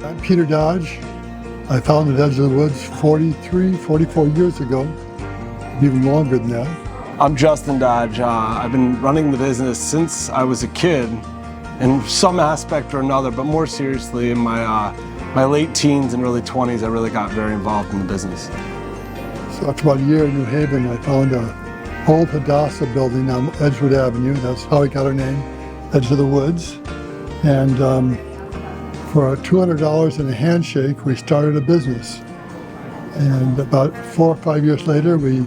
I'm Peter Dodge. I founded Edge of the Woods 44 years ago, even longer than that. I'm Justin Dodge. I've been running the business since I was a kid in some aspect or another, but more seriously in my late teens and early 20s, I really got very involved in the business. So after about a year in New Haven, I found an old Hadassah building on Edgewood Avenue. That's how we got our name, Edge of the Woods. And for $200 and a handshake, we started a business. And about 4 or 5 years later, we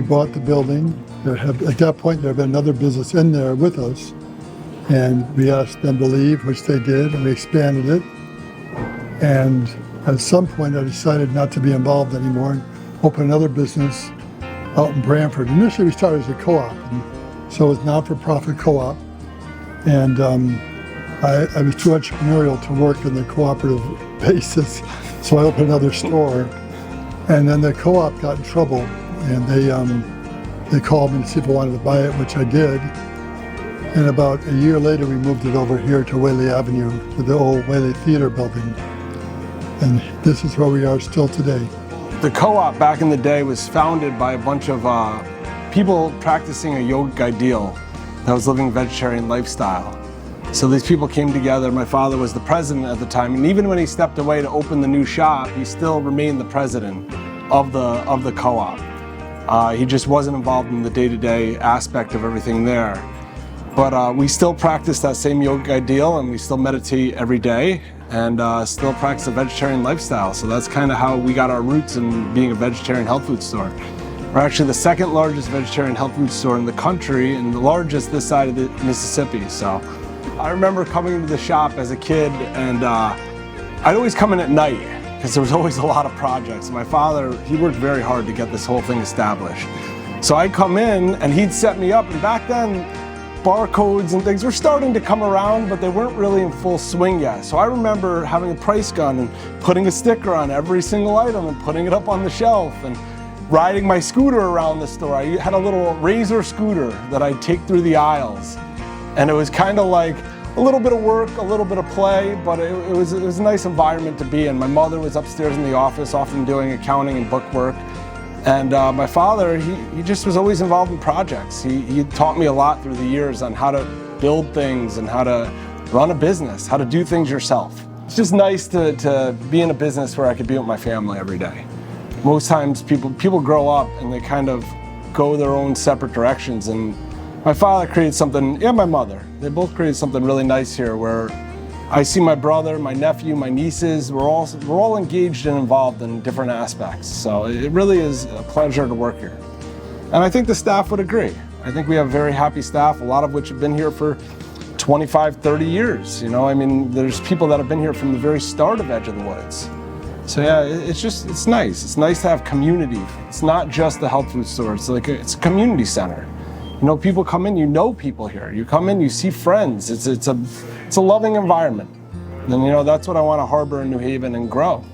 bought the building. At that point, there had been another business in there with us. And we asked them to leave, which they did, and we expanded it. And at some point, I decided not to be involved anymore and open another business out in Branford. Initially, we started as a co-op, and so it was a non-for-profit co-op. And I was too entrepreneurial to work on the cooperative basis, so I opened another store. And then the co-op got in trouble, and they called me to see if I wanted to buy it, which I did. And about a year later, we moved it over here to Whalley Avenue, to the old Whalley Theater building. And this is where we are still today. The co-op back in the day was founded by a bunch of people practicing a yogic ideal that was living a vegetarian lifestyle. So these people came together. My father was the president at the time, and even when he stepped away to open the new shop, he still remained the president of the co-op. He just wasn't involved in the day-to-day aspect of everything there. But we still practice that same yogic ideal, and we still meditate every day, and still practice a vegetarian lifestyle. So that's kind of how we got our roots in being a vegetarian health food store. We're actually the second largest vegetarian health food store in the country, and the largest this side of the Mississippi. So I remember coming into the shop as a kid, and I'd always come in at night because there was always a lot of projects. My father, he worked very hard to get this whole thing established. So I'd come in and he'd set me up, and back then barcodes and things were starting to come around, but they weren't really in full swing yet. So I remember having a price gun and putting a sticker on every single item and putting it up on the shelf, and riding my scooter around the store. I had a little Razor scooter that I'd take through the aisles. And it was kind of like a little bit of work, a little bit of play, but it was a nice environment to be in. My mother was upstairs in the office, often doing accounting and book work. And my father, he just was always involved in projects. He taught me a lot through the years on how to build things and how to run a business, how to do things yourself. It's just nice to be in a business where I could be with my family every day. Most times people grow up and they kind of go their own separate directions, and my father created something, and my mother, they both created something really nice here where I see my brother, my nephew, my nieces, we're all engaged and involved in different aspects. So it really is a pleasure to work here. And I think the staff would agree. I think we have very happy staff, a lot of which have been here for 25, 30 years. You know, I mean, there's people that have been here from the very start of Edge of the Woods. So yeah, it's nice. It's nice to have community. It's not just the health food store, it's a community center. You know, people come in, you know people here. You come in, you see friends. It's a loving environment. And you know, that's what I want to harbor in New Haven and grow.